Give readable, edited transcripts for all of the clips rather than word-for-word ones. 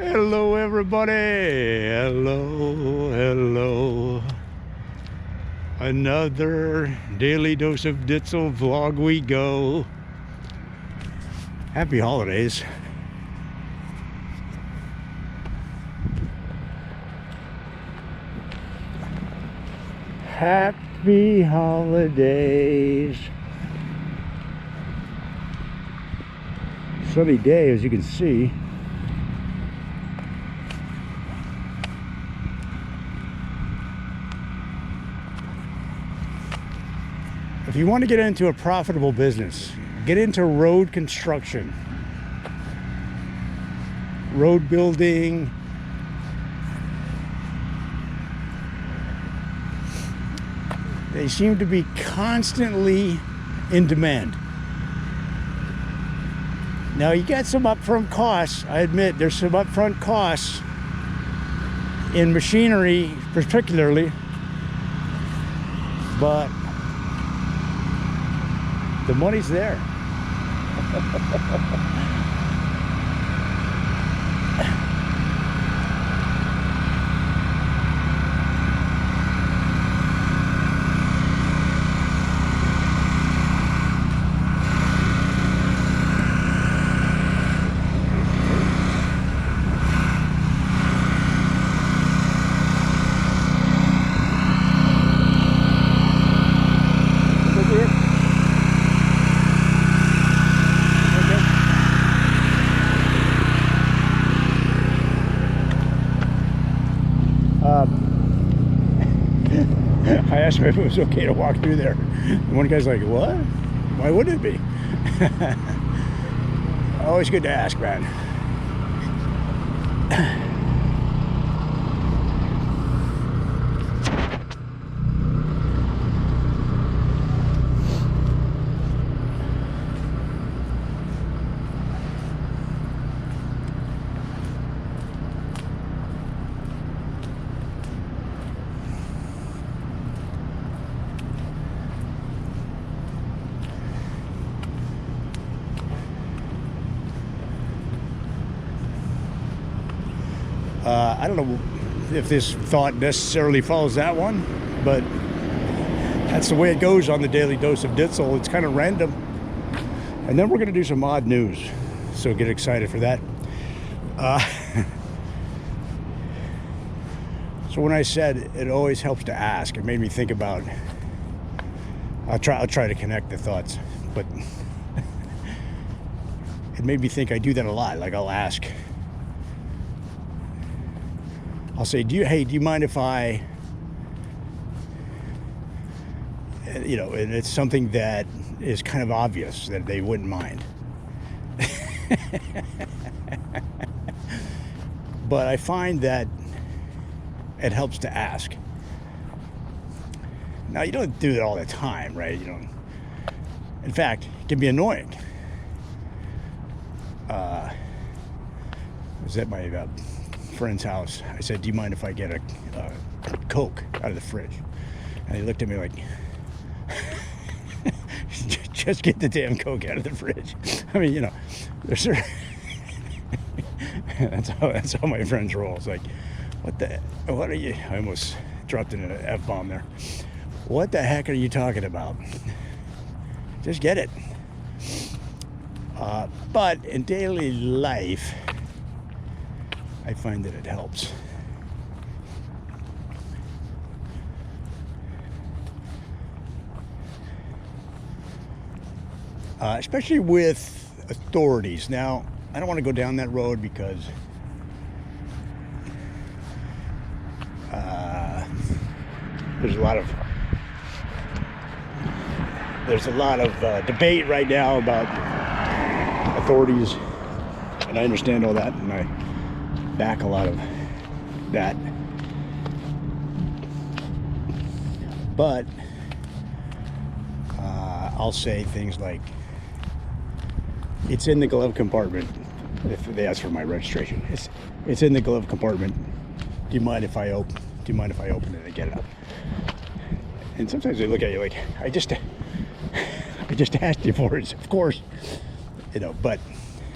Hello, everybody. Hello. Another daily dose of Ditzel vlog we go. Happy holidays. Happy holidays. Sunny day, as you can see. If you want to get into a profitable business, get into road construction, road building. They seem to be constantly in demand. Now you got some upfront costs. I admit there's some upfront costs in machinery particularly, but the money's there. I asked him if it was okay to walk through there. And one guy's like, what? Why wouldn't it be? Always good to ask, man. I don't know if this thought necessarily follows that one, but that's the way it goes on the Daily Dose of Ditzel. It's kind of random. And then we're going to do some odd news, so get excited for that. So when I said it always helps to ask, it made me think about, I'll try to connect the thoughts, but it made me think I do that a lot. Like I'll ask, I'll say, do you mind if I, you know, and it's something that is kind of obvious that they wouldn't mind. But I find that it helps to ask. Now, you don't do it all the time, right? You don't. In fact, it can be annoying. I was at my friend's house. I said, do you mind if I get a Coke out of the fridge? And he looked at me like, just get the damn Coke out of the fridge. I mean, you know, there's that's how my friends roll. It's like, what are you? I almost dropped in an F-bomb there. What the heck are you talking about? Just get it. But in daily life, I find that it helps. Especially with authorities. Now, I don't want to go down that road because there's a lot of debate right now about authorities, and I understand all that, and I back a lot of that, but I'll say things like, it's in the glove compartment. If they ask for my registration, it's in the glove compartment. Do you mind if I open it and get it up? And sometimes they look at you like, I just asked you for it, of course, you know. But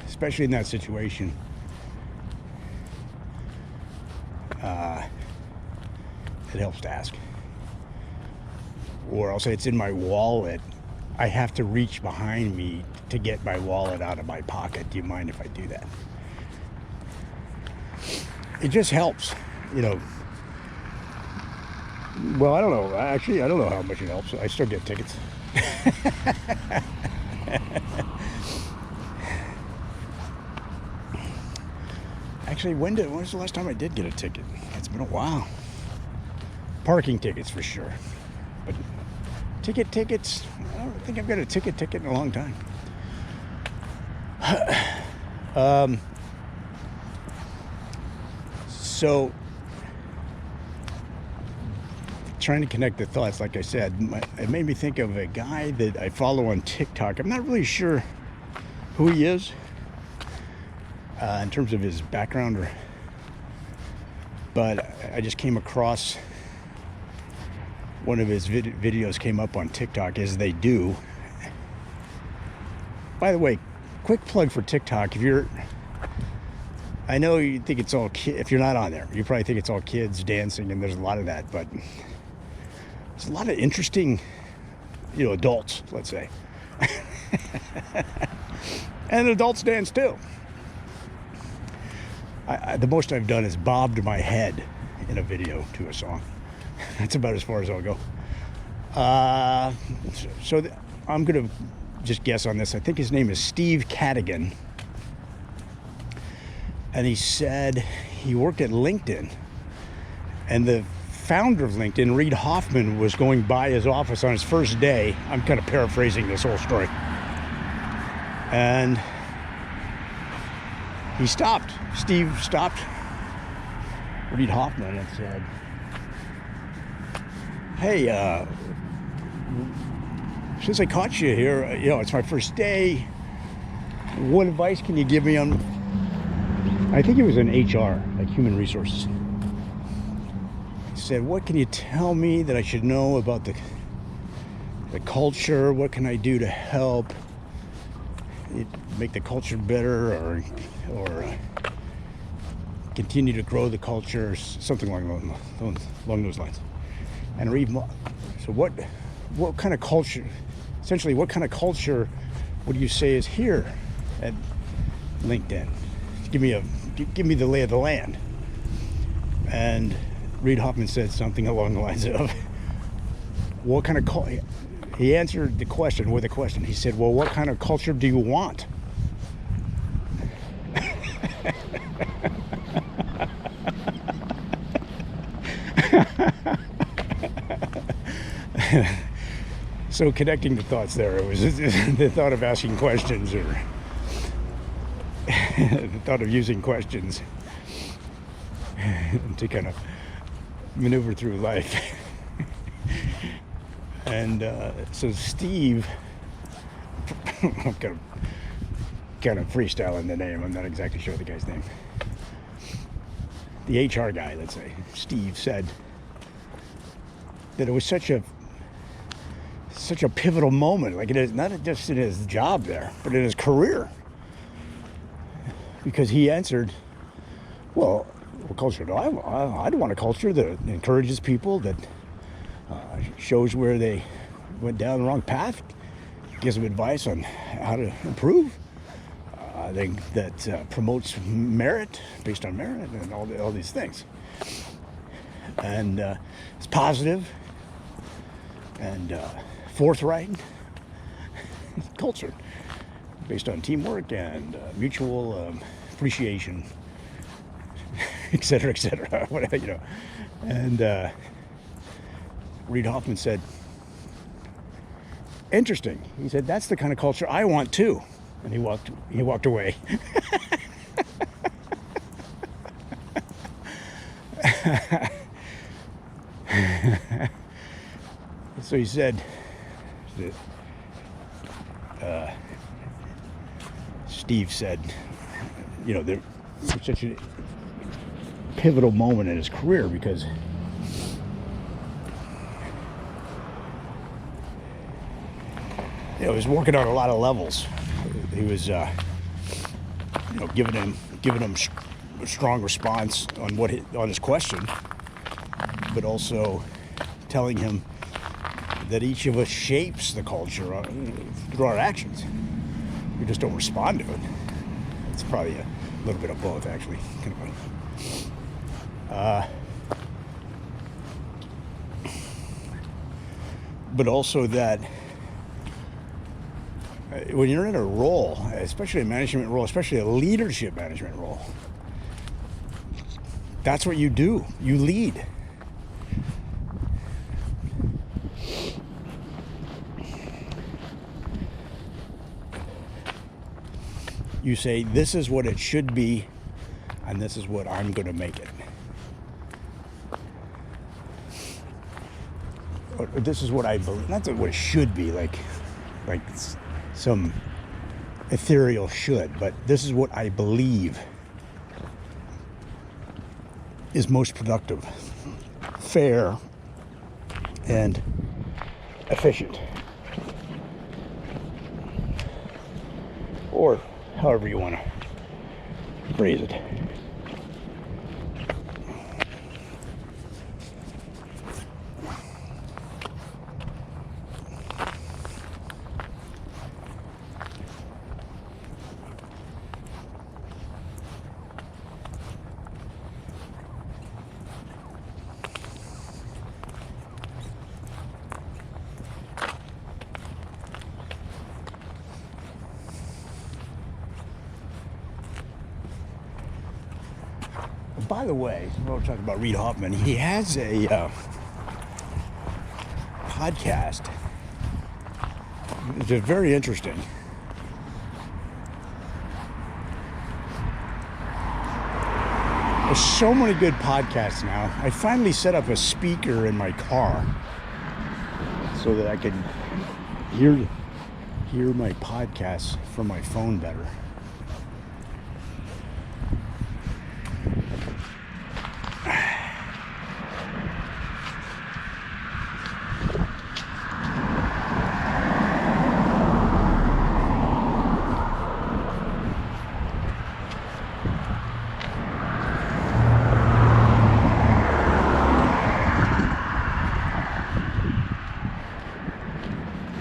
especially in that situation, it helps to ask. Or I'll say it's in my wallet. I have to reach behind me to get my wallet out of my pocket. Do you mind if I do that? It just helps, you know. Well, I don't know. Actually, I don't know how much it helps. I still get tickets. Actually, when was the last time I did get a ticket? It's been a while. Parking tickets for sure. But tickets, I don't think I've got a ticket in a long time. So, trying to connect the thoughts, like I said, it made me think of a guy that I follow on TikTok. I'm not really sure who he is in terms of his background, but I just came across one of his videos came up on TikTok, as they do. By the way, quick plug for TikTok. I know you think it's all kids. If you're not on there, you probably think it's all kids dancing, and there's a lot of that, but there's a lot of interesting, adults, let's say. And adults dance too. The most I've done is bobbed my head in a video to a song. That's about as far as I'll go. I'm going to just guess on this. I think his name is Steve Cadigan. And he said he worked at LinkedIn. And the founder of LinkedIn, Reid Hoffman, was going by his office on his first day. I'm kind of paraphrasing this whole story. And he stopped. Steve stopped Reid Hoffman and said, "Hey, since I caught you here, it's my first day. What advice can you give me on?" I think it was in HR, like human resources. He said, "What can you tell me that I should know about the culture? What can I do to help make the culture better, or continue to grow the culture?" Something along those lines. And Reid, so what kind of culture? Essentially, what kind of culture would you say is here at LinkedIn? Give me the lay of the land. And Reid Hoffman said something along the lines of, "What kind of culture?" He answered the question with a question. He said, "Well, what kind of culture do you want?" So connecting the thoughts there, it was the thought of asking questions, or the thought of using questions to kind of maneuver through life. And so Steve, I'm kind of freestyling the name. I'm not exactly sure the guy's name. The HR guy, let's say, Steve, said that it was such a pivotal moment. Like, it is not just in his job there, but in his career. Because he answered, "Well, what culture do I want? I'd want a culture that encourages people, that shows where they went down the wrong path, gives them advice on how to improve, that promotes merit, based on merit, and all these things. And it's positive and forthright culture, based on teamwork and mutual appreciation, etc., etc." Whatever, And Reid Hoffman said, "Interesting." He said, "That's the kind of culture I want too." And he walked away. So he said that Steve said, there was such a pivotal moment in his career, because he was working on a lot of levels. He was, giving him strong response on on his question, but also telling him that each of us shapes the culture through our actions. We just don't respond to it. It's probably a little bit of both, actually. But also that when you're in a role, especially a management role, especially a leadership management role, that's what you do. You lead. You say, this is what it should be, and this is what I'm going to make it. Or this is what I believe. Not what it should be, like some ethereal should, but this is what I believe is most productive, fair, and efficient. Or however you want to phrase it. By the way, we're talking about Reid Hoffman. He has a podcast. It's very interesting. There's so many good podcasts now. I finally set up a speaker in my car so that I can hear my podcasts from my phone better.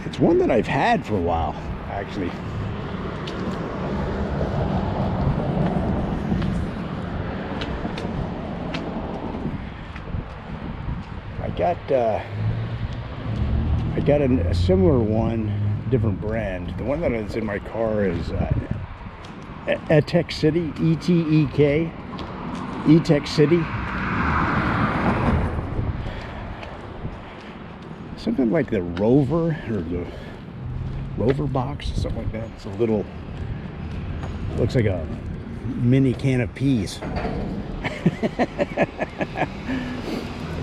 It's one that I've had for a while, actually. I got a similar one, different brand. The one that is in my car is Etek City, E-T-E-K, Etek City. Something like the Rover, or the Rover box, something like that. It's a little, looks like a mini can of peas.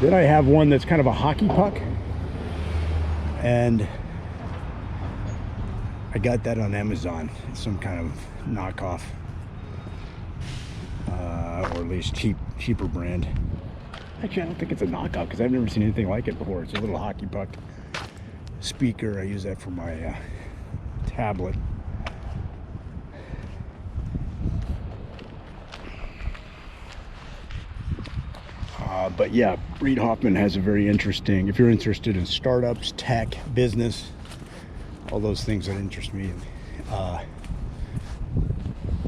Then I have one that's kind of a hockey puck, and I got that on Amazon. It's some kind of knockoff, or at least cheaper brand. Actually, I don't think it's a knockoff because I've never seen anything like it before. It's a little hockey puck speaker. I use that for my tablet. But yeah, Reid Hoffman has a very interesting, if you're interested in startups, tech, business, all those things that interest me,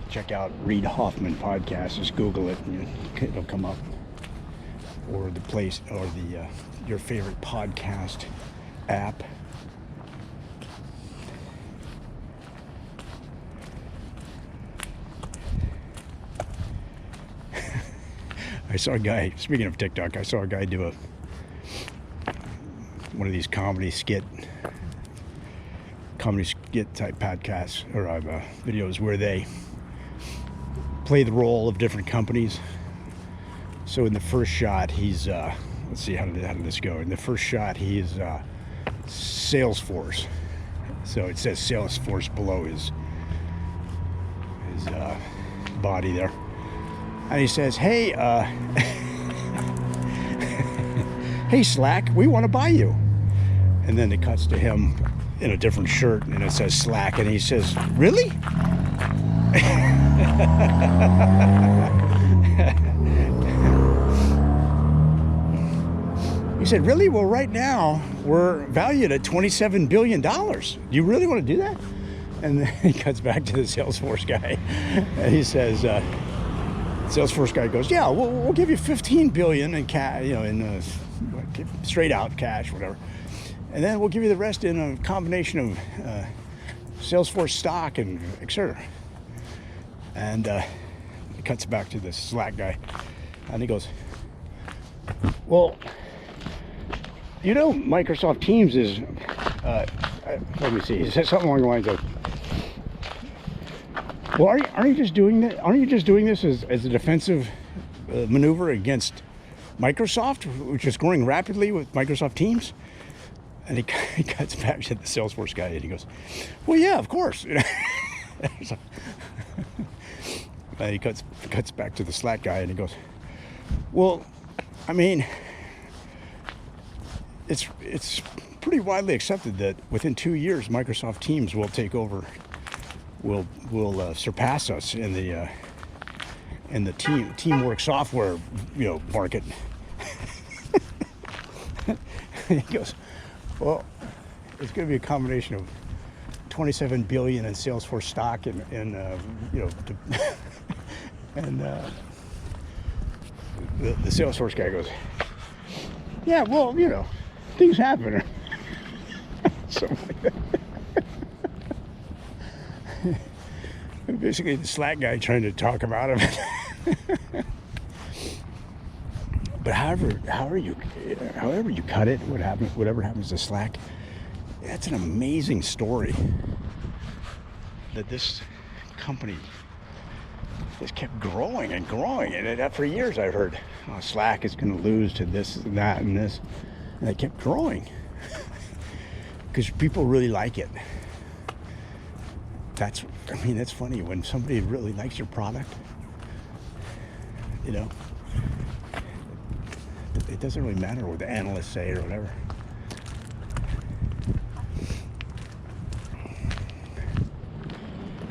check out Reid Hoffman podcast. Just Google it and it'll come up. Or the place, or the your favorite podcast app. I saw a guy, speaking of TikTok, I saw a guy do one of these comedy skit type podcasts, or videos where they play the role of different companies. So in the first shot, he's, let's see, how did this go? In the first shot, he's Salesforce. So it says Salesforce below his body there. And he says, hey, hey Slack, we want to buy you. And then it cuts to him in a different shirt, and it says Slack, and he says, really? He said, really? Well, right now we're valued at $27 billion. Do you really want to do that? And then he cuts back to the Salesforce guy. And he says, Salesforce guy goes, yeah, we'll give you $15 billion in cash, in straight out cash, whatever. And then we'll give you the rest in a combination of Salesforce stock and et cetera. And he cuts back to the Slack guy. And he goes, well, Microsoft Teams is, let me see, he said something along the lines of, well, aren't you just doing that? Aren't you just doing this as a defensive maneuver against Microsoft, which is growing rapidly with Microsoft Teams? And he cuts back to the Salesforce guy and he goes, well, yeah, of course. And he cuts back to the Slack guy and he goes, well, I mean, it's pretty widely accepted that within 2 years, Microsoft Teams will take over, will surpass us in the teamwork software, market. He goes, well, it's going to be a combination of 27 billion in Salesforce stock and the Salesforce guy goes, yeah, well, things happen. Something like that. Basically, the Slack guy trying to talk him out of it. But however you cut it, whatever happens to Slack, that's an amazing story. That this company just kept growing and growing, and for years I've heard, Slack is going to lose to this and that and this, and they kept growing because people really like it. That's funny when somebody really likes your product. It doesn't really matter what the analysts say or whatever.